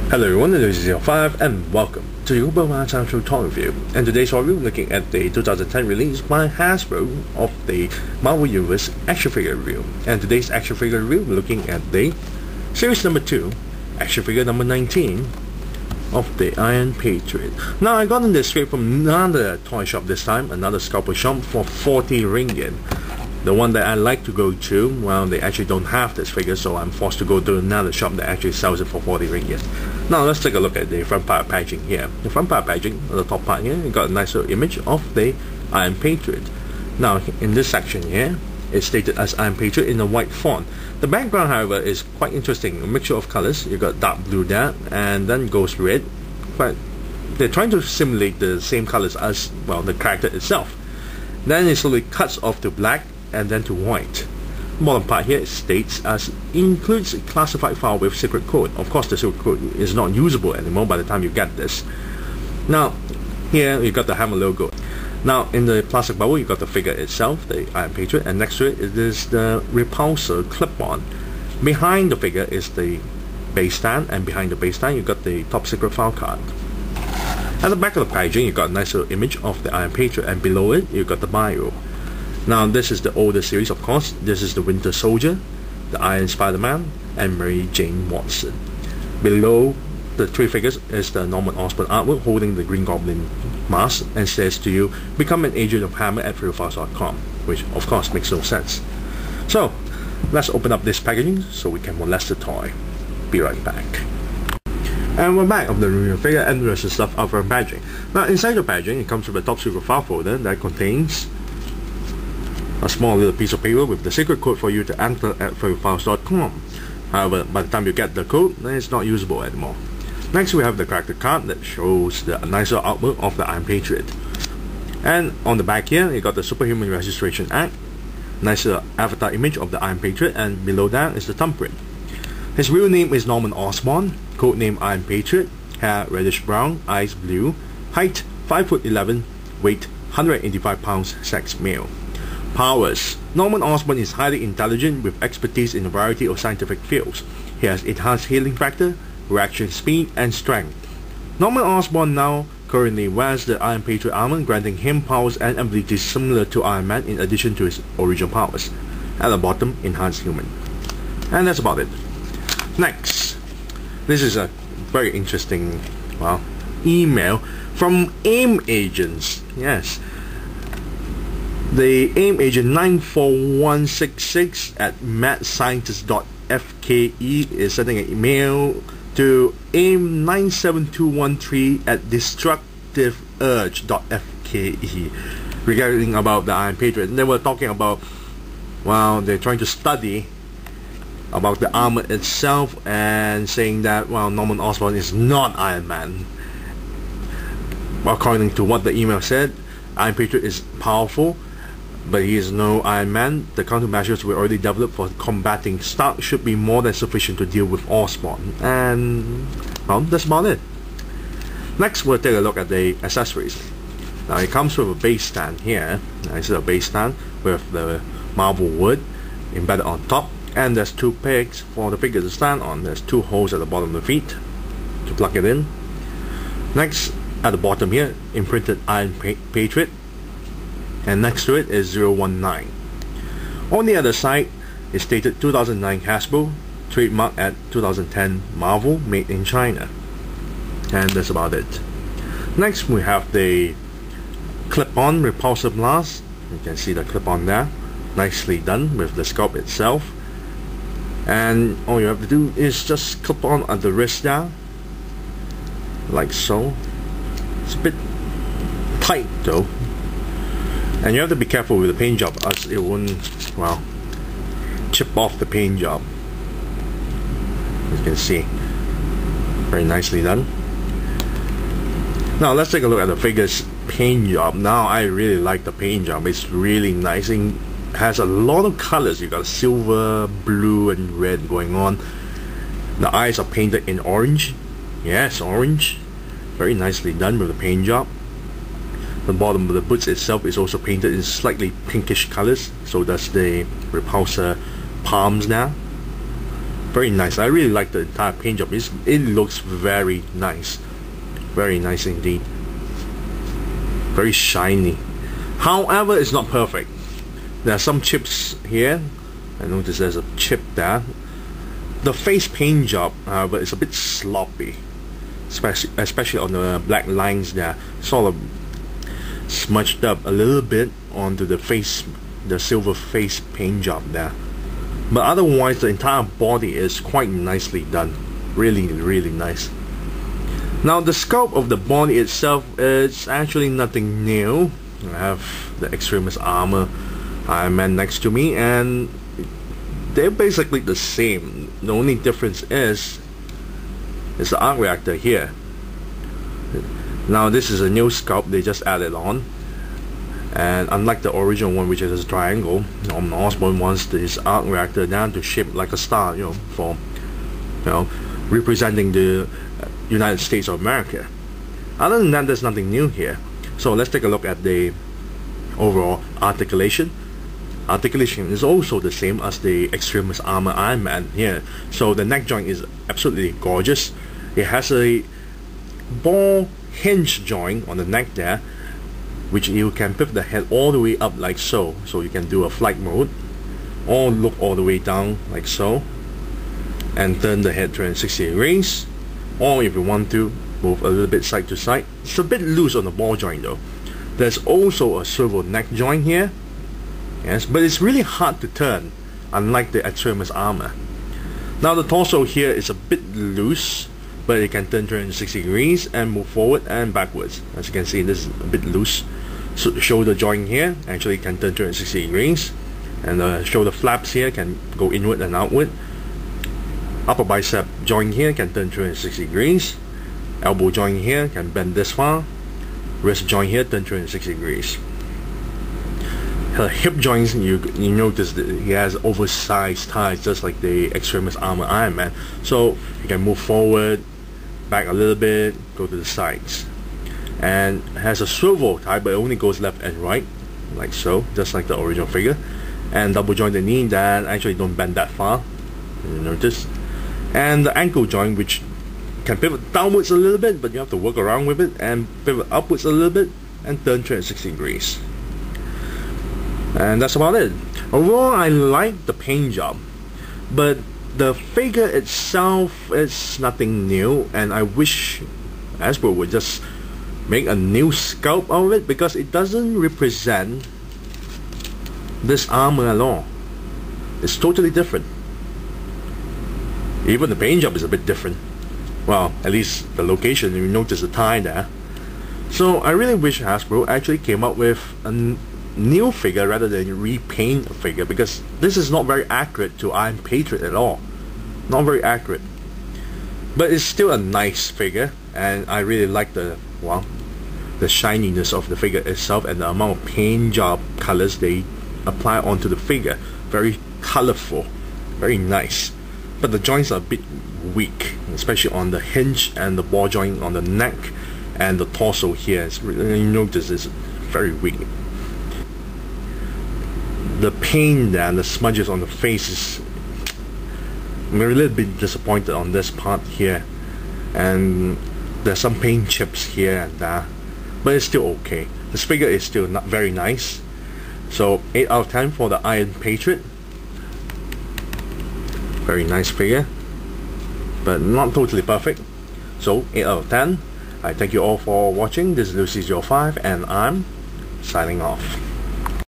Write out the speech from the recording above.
Hello everyone, this is 05 and welcome to the Uber Show Toy Review. And today's review looking at the 2010 release by Hasbro of the Marvel Universe action figure review. And today's action figure review looking at the series number 2, action figure number 19 of the Iron Patriot. Now I got this straight from another toy shop this time, another scalper shop for 40 ringgit. The one that I like to go to, well, they actually don't have this figure, so I'm forced to go to another shop that actually sells it for 40 ringgit. Now let's take a look at the front part packaging here. The front part packaging, the top part here, you got a nice little image of the Iron Patriot. Now in this section here, it's stated as Iron Patriot in a white font. The background, however, is quite interesting. A mixture of colors. You got dark blue there, and then goes red. But they're trying to simulate the same colors as, well, the character itself. Then it slowly cuts off to black and then to white. The bottom part here states as includes a classified file with secret code. Of course, the secret code is not usable anymore by the time you get this. Now here you got the hammer logo. Now in the plastic bubble you got the figure itself, the Iron Patriot, and next to it is the repulsor clip-on. Behind the figure is the base stand, and behind the base stand you got the top secret file card. At the back of the packaging you got a nice little image of the Iron Patriot, and below it you got the bio. Now this is the older series, of course. This is the Winter Soldier, the Iron Spider-Man, and Mary Jane Watson. Below the three figures is the Norman Osborn artwork holding the Green Goblin mask and says to you, become an agent of Hammer at freefiles.com, which of course makes no sense. So let's open up this packaging so we can molest the toy. Be right back. And we're back of the review figure and the rest of the stuff out from packaging. Now inside the packaging it comes with a top secret file folder that contains a small little piece of paper with the secret code for you to enter at freefiles.com. However, by the time you get the code, then it's not usable anymore. Next we have the character card that shows the nicer artwork of the Iron Patriot. And on the back here, you got the Superhuman Registration Act, nicer avatar image of the Iron Patriot, and below that is the thumbprint. His real name is Norman Osborn, codename Iron Patriot, hair reddish brown, eyes blue, height 5'11", weight 185 pounds, sex male. Powers. Norman Osborn is highly intelligent with expertise in a variety of scientific fields. He has enhanced healing factor, reaction speed, and strength. Norman Osborn now currently wears the Iron Patriot armor, granting him powers and abilities similar to Iron Man in addition to his original powers. At the bottom, enhanced human. And that's about it. Next, this is a very interesting, well, email from AIM agents. Yes. The AIM agent 94166 at madscientist.fke is sending an email to AIM 97213 at destructiveurge.fke regarding about the Iron Patriot. And they were talking about, well, they're trying to study about the armor itself and saying that, well, Norman Osborn is not Iron Man. According to what the email said, Iron Patriot is powerful, but he is no Iron Man. The countermeasures we already developed for combating Stark should be more than sufficient to deal with Osborn. And, well, that's about it. Next, we'll take a look at the accessories. Now, it comes with a base stand here. This is a base stand with the marble wood embedded on top. And there's two pegs for the figure to stand on. There's two holes at the bottom of the feet to plug it in. Next, at the bottom here, imprinted Iron Patriot. And next to it is 019. On the other side is stated 2009 Hasbro, trademark at 2010 Marvel, made in China. And that's about it. Next we have the clip-on repulsor blast. You can see the clip-on there, nicely done with the sculpt itself. And all you have to do is just clip on at the wrist there, like so. It's a bit tight though. And you have to be careful with the paint job as it won't, well, chip off the paint job. As you can see, very nicely done. Now let's take a look at the figure's paint job. Now I really like the paint job. It's really nice and has a lot of colors. You got silver, blue, and red going on. The eyes are painted in orange. Yes, orange. Very nicely done with the paint job. The bottom of the boots itself is also painted in slightly pinkish colors, so that's the repulsor palms now. Very nice. I really like the entire paint job. It looks very nice. Very nice indeed. Very shiny. However, it's not perfect. There are some chips here. I notice there's a chip there. The face paint job, however, is a bit sloppy, especially on the black lines there. Sort of smudged up a little bit onto the face, the silver face paint job there. But otherwise, the entire body is quite nicely done. Really, really nice. Now, the sculpt of the body itself is actually nothing new. I have the Extremis armor Iron Man next to me, and they're basically the same. The only difference is the arc reactor here. Now, this is a new sculpt they just added on, and unlike the original one, which is a triangle, Osborn wants this arc reactor down to shape like a star, for representing the United States of America. Other than that, there's nothing new here. So let's take a look at the overall articulation. Articulation is also the same as the Extremis armor Iron Man here. So the neck joint is absolutely gorgeous. It has a ball hinge joint on the neck there, which you can pivot the head all the way up like so. So you can do a flight mode, or look all the way down like so, and turn the head 360 degrees. Or if you want to, move a little bit side to side. It's a bit loose on the ball joint though. There's also a swivel neck joint here. Yes, but it's really hard to turn, unlike the Extremis armor. Now the torso here is a bit loose, but it can turn 360 degrees and move forward and backwards. As you can see, this is a bit loose. So the shoulder joint here actually can turn 360 degrees, and the shoulder flaps here can go inward and outward. Upper bicep joint here can turn 360 degrees. Elbow joint here can bend this far. Wrist joint here turn 360 degrees. Her hip joints, you notice that he has oversized thighs just like the Extremis armor Iron Man. So you can move forward, back a little bit, go to the sides. And has a swivel type, but it only goes left and right, like so, just like the original figure. And double jointed knee that actually don't bend that far, you notice. And the ankle joint, which can pivot downwards a little bit, but you have to work around with it, and pivot upwards a little bit and turn 360 degrees. And that's about it. Overall, I like the paint job, but the figure itself is nothing new, and I wish Hasbro would just make a new sculpt of it, because it doesn't represent this armor at all. It's totally different. Even the paint job is a bit different. Well, at least the location, you notice the tie there. So I really wish Hasbro actually came up with a new figure rather than repaint a figure, because this is not very accurate to Iron Patriot at all. Not very accurate. But it's still a nice figure, and I really like the shininess of the figure itself and the amount of paint job colors they apply onto the figure. Very colorful, very nice. But the joints are a bit weak, especially on the hinge and the ball joint on the neck and the torso here. You notice it's very weak. The paint and the smudges on the face is, I'm a little bit disappointed on this part here, and there's some paint chips here and there, but it's still okay. This figure is still not very nice. So 8 out of 10 for the Iron Patriot. Very nice figure, but not totally perfect. So 8 out of 10. I thank you all for watching. This is Lucy05, and I'm signing off.